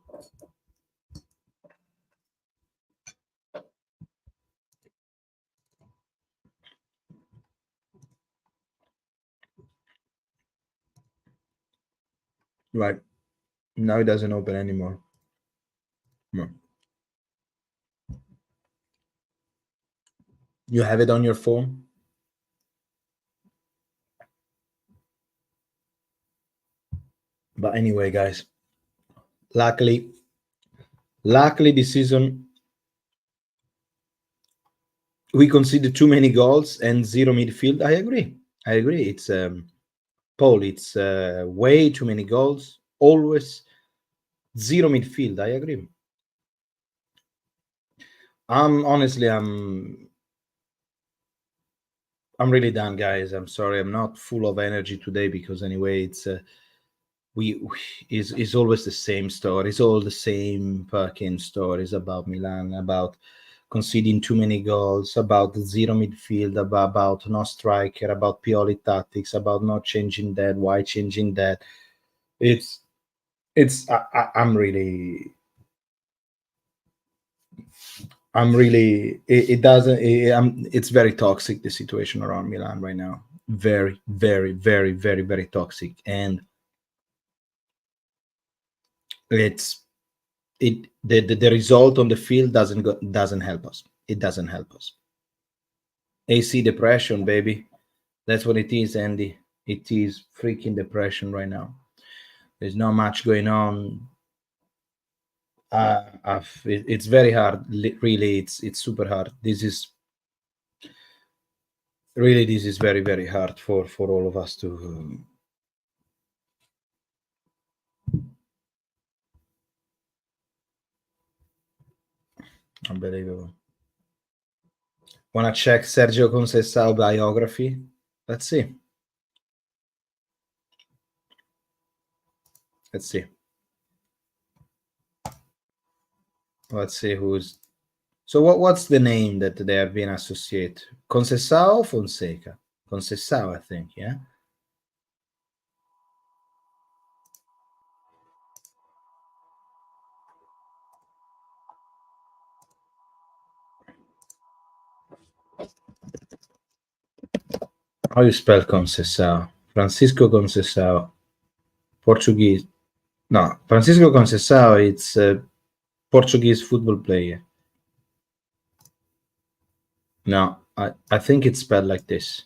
Right. Now it doesn't open anymore. No. You have it on your phone? But anyway, guys, luckily this season we conceded too many goals and zero midfield. I agree. It's Paul, it's way too many goals. Always zero midfield. I agree. Honestly, I'm really done, guys. I'm sorry. I'm not full of energy today because anyway, it's is always the same story. It's all the same fucking stories about Milan, about conceding too many goals, about the zero midfield, about no striker, about Pioli tactics, about not changing that, why changing that. I'm really it doesn't it's very toxic, the situation around Milan right now. Very, very, very, very, very toxic. And the result on the field doesn't help us. It doesn't help us. AC depression, baby. That's what it is, Andy. It is freaking depression right now. There's not much going on. It's very hard. Really, it's super hard. This is very, very hard for all of us to. Unbelievable. Wanna check Sergio Conceição biography? Let's see. Let's see. Let's see who's. So what's the name that they have been associated? Conceição or Fonseca? Conceição, I think, yeah? How you spell Conceição? Francisco Conceição. Portuguese. No, Francisco Conceição, it's a Portuguese football player. No, I think it's spelled like this.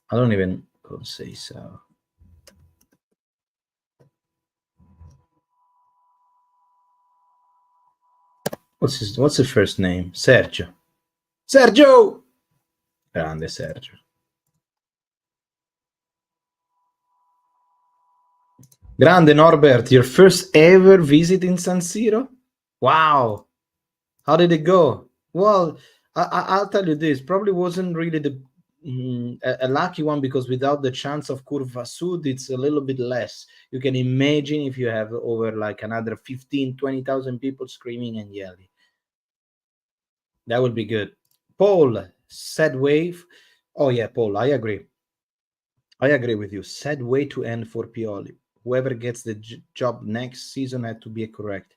I don't even Conceição. What's the first name? Sergio. Sergio! Grande Sergio. Grande Norbert, your first ever visit in San Siro? Wow. How did it go? Well, I'll tell you this. Probably wasn't really a lucky one, because without the chance of Curva Sud, it's a little bit less. You can imagine if you have over like another 15, 20,000 people screaming and yelling. That would be good. Paul, sad wave. Oh yeah, Paul, I agree. I agree with you. Sad way to end for Pioli. Whoever gets the job next season had to be correct.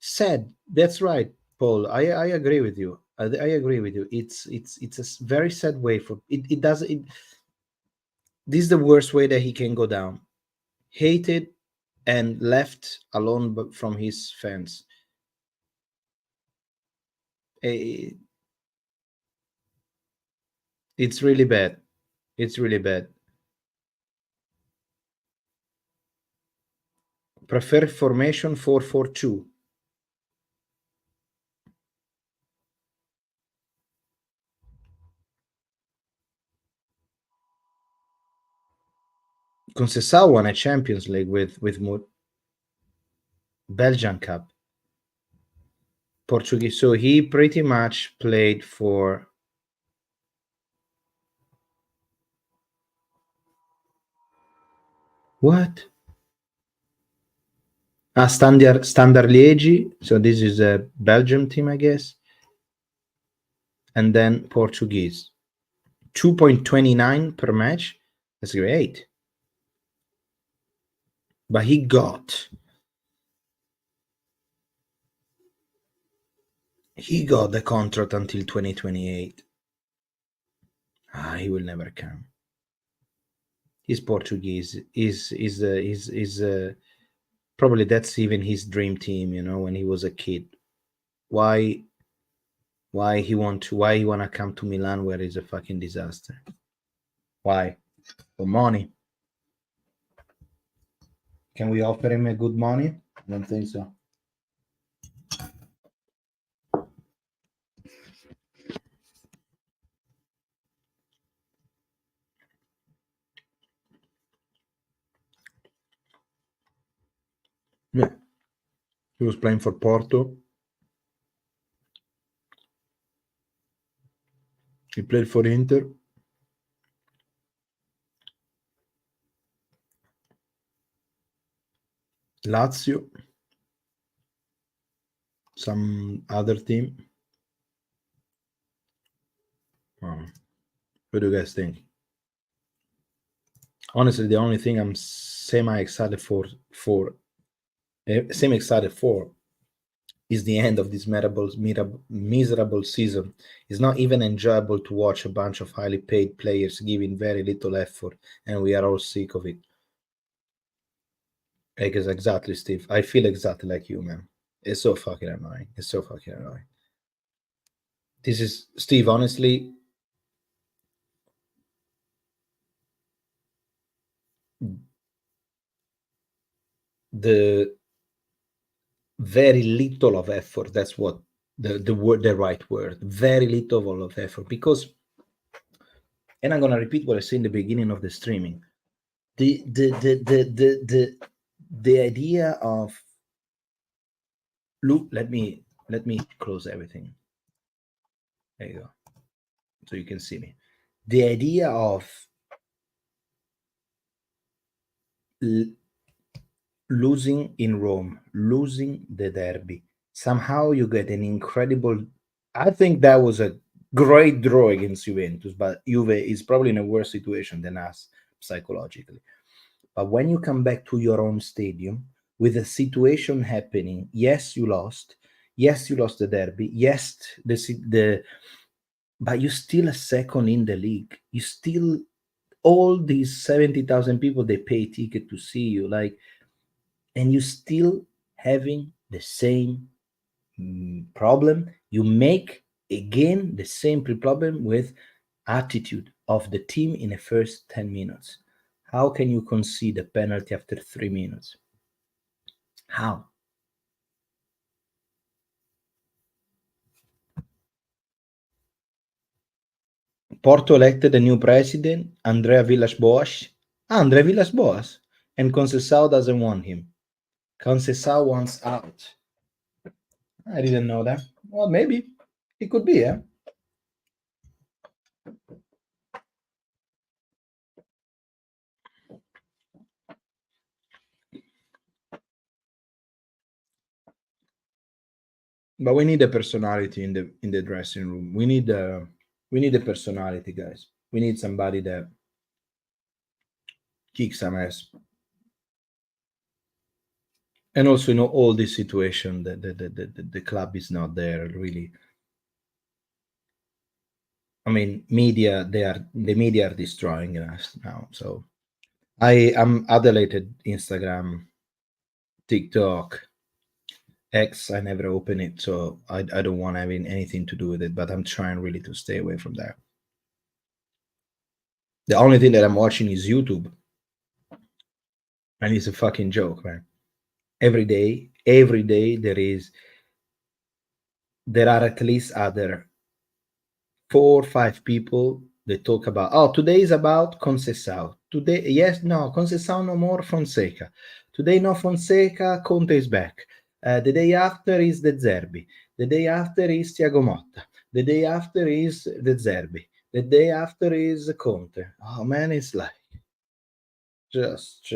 Sad. That's right, Paul. I agree with you. I agree with you. It's a very sad way for it. This is the worst way that he can go down. Hated and left alone from his fans. It's really bad. It's really bad. Prefer formation 4-4-2. Conceição won a Champions League with Belgian Cup. Portuguese. So he pretty much played for. What? Standard Liège. So this is a Belgium team, I guess. And then Portuguese. 2.29 per match. That's great. But he got the contract until 2028. He will never come. He's Portuguese. Is probably that's even his dream team, when he was a kid. Why he wanna come to Milan, where it's a fucking disaster? Why? For money. Can we offer him a good money? I don't think so. He was playing for Porto. He played for Inter. Lazio. Some other team. What do you guys think? Honestly, the only thing I'm semi-excited for is the end of this miserable season. It's not even enjoyable to watch a bunch of highly paid players giving very little effort, and we are all sick of it. Exactly, Steve. I feel exactly like you, man. It's so fucking annoying. It's so fucking annoying. This is, Steve, honestly, the very little of effort, that's what the right word, very little of effort, because, and I'm gonna repeat what I said in the beginning of the streaming, the idea of, look, let me close everything, there you go, so you can see me. The idea of losing in Rome, losing the derby, somehow you get an incredible, I think that was a great draw against Juventus, but Juve is probably in a worse situation than us psychologically. But when you come back to your own stadium with a situation happening, yes, you lost the derby, yes, but you're still a second in the league. You still, all these 70,000 people, they pay a ticket to see you, like, and you still having the same problem. You make again the same problem with attitude of the team in the first 10 minutes. How can you concede a penalty after 3 minutes? How? Porto elected a new president, Andrea Villas-Boas. Andrea Villas-Boas. And Conceição doesn't want him. Conceição wants out. I didn't know that. Well, maybe. It could be, yeah. But we need a personality in the dressing room. We need a personality, guys. We need somebody that kicks some ass. And also, all this situation, the club is not there really. I mean, the media are destroying us now. So I am adulated Instagram, TikTok, X. I never open it, so I don't want to have anything to do with it. But I'm trying really to stay away from that. The only thing that I'm watching is YouTube, and it's a fucking joke, man. Every day there are at least other 4 or 5 people that talk about, oh, today is about Conceição. Today, yes, no, Conceição no more, Fonseca. Today, no Fonseca, Conte is back. The day after is De Zerbi. The day after is Thiago Motta. The day after is De Zerbi. The day after is Conte. Oh man, it's like just.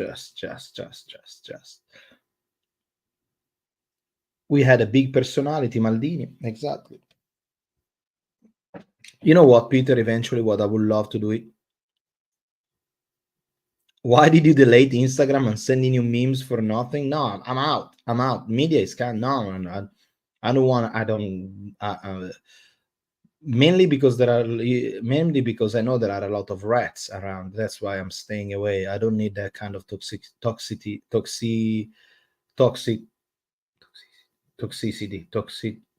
We had a big personality, Maldini, exactly. You know what, Peter, eventually what I would love to do it? Why did you delete Instagram and sending you memes for nothing? No, I'm out. Media is kind. No, I don't want. I don't. Mainly because I know there are a lot of rats around. That's why I'm staying away. I don't need that kind of toxicity,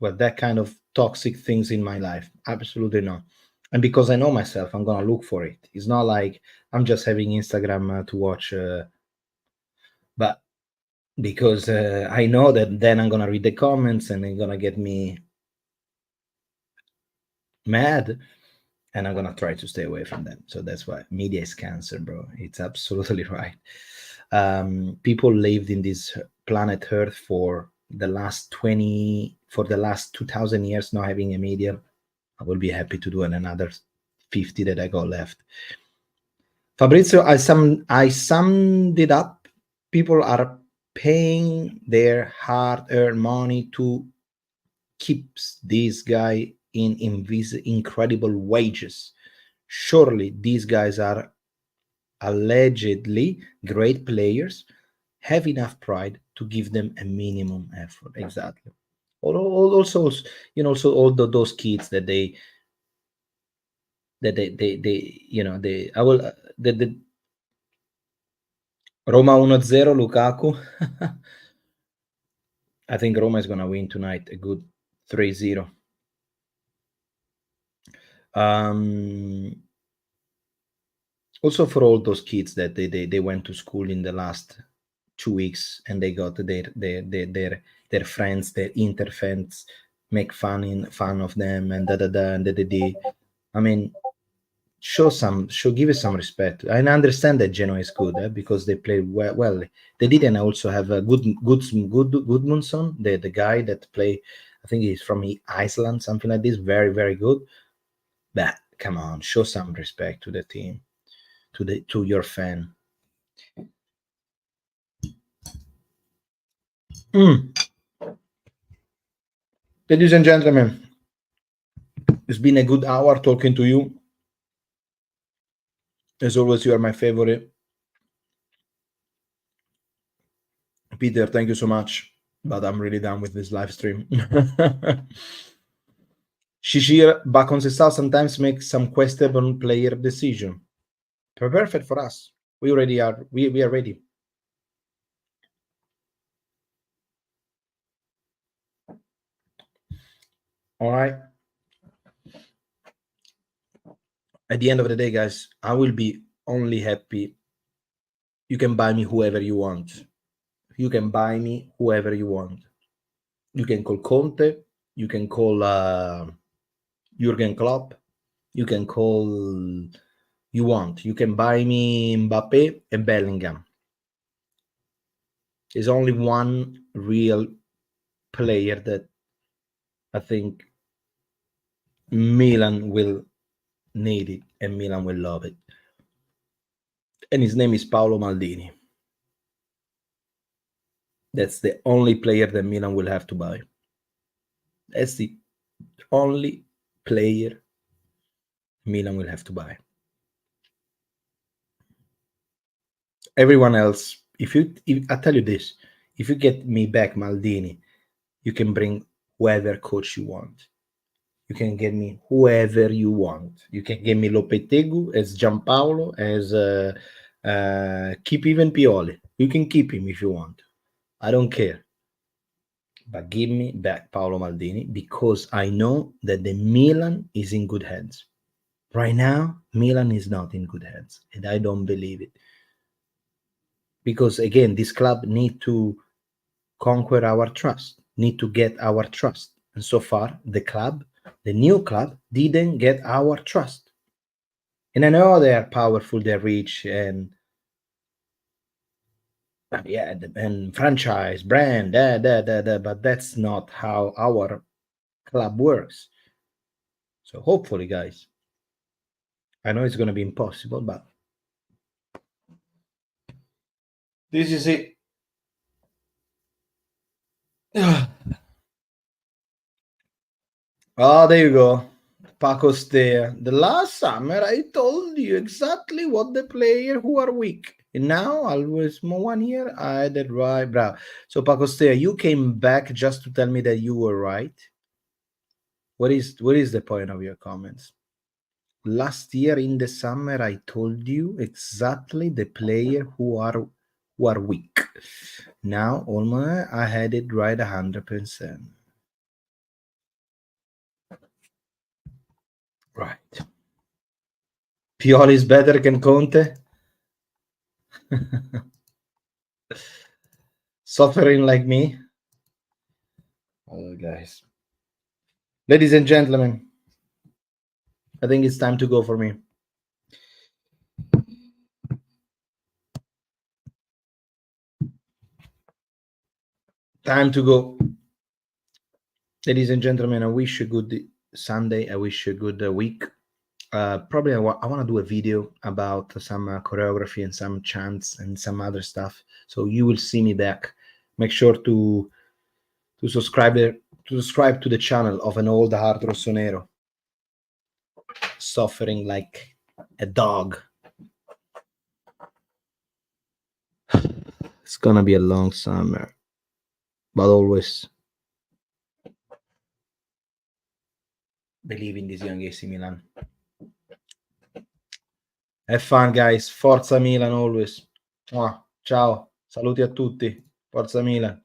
that kind of toxic things in my life. Absolutely not. And because I know myself, I'm gonna look for it. It's not like I'm just having Instagram to watch, but because I know that then I'm gonna read the comments and they're gonna get me mad, and I'm gonna try to stay away from them. So that's why media is cancer, bro. It's absolutely right. People lived in this planet Earth for the last 2000 years not having a medial, I will be happy to do another 50 that I got left. Fabrizio, I summed it up. People are paying their hard-earned money to keep this guy in these incredible wages. Surely these guys are allegedly great players, have enough pride to give them a minimum effort. Exactly. Also, also all those kids that they I will the Roma 1-0 Lukaku. I think Roma is gonna win tonight, a good 3-0. Also for all those kids that they went to school in the last 2 weeks and they got their friends, their Inter fans make fun of them and I mean, give us some respect. I understand that Genoa is good because they play well. They didn't also have a Gudmundsson, the guy that play. I think he's from Iceland, something like this. Very, very good. But come on, show some respect to the team, to your fan. Ladies and gentlemen, it's been a good hour talking to you. As always, you are my favorite. Peter, thank you so much. But I'm really done with this live stream. Shishir Baconcestal sometimes makes some questionable player decision. Perfect for us. We already are. We are ready. All right. At the end of the day, guys, I will be only happy. You can buy me whoever you want. You can buy me whoever you want. You can call Conte. You can call Jurgen Klopp. You can call you want. You can buy me Mbappe and Bellingham. There's only one real player that I think Milan will need it and Milan will love it. And his name is Paolo Maldini. That's the only player that Milan will have to buy. That's the only player Milan will have to buy. Everyone else, if I tell you this, if you get me back Maldini, you can bring whoever coach you want. You can get me whoever you want. You can get me Lopetegui as Gianpaolo, as keep even Pioli. You can keep him if you want. I don't care. But give me back Paolo Maldini because I know that the Milan is in good hands. Right now, Milan is not in good hands, and I don't believe it. Because again, this club need to conquer our trust, need to get our trust. And so far, the new club, didn't get our trust. And I know they are powerful, they're rich, and and franchise, brand, but that's not how our club works. So hopefully, guys, I know it's going to be impossible, but this is it. Oh, there you go. Paco's there. The last summer, I told you exactly what the player who are weak. And now, always more 1 year, I had it right, bro. So, Paco's there. You came back just to tell me that you were right. What is the point of your comments? Last year in the summer, I told you exactly the player who are weak. Now, almost I had it right 100%. Right. Pioli is better than Conte. Suffering like me. Oh, guys. Ladies and gentlemen, I think it's time to go for me. Time to go. Ladies and gentlemen, I wish you a good Sunday. I wish you a good week. Probably I want to do a video about some choreography and some chants and some other stuff. So you will see me back. Make sure to subscribe to the channel of an old heart rossonero, suffering like a dog. It's gonna be a long summer, but always believe in this young AC Milan. Have fun, guys. Forza Milan always. Ciao. Saluti a tutti. Forza Milan.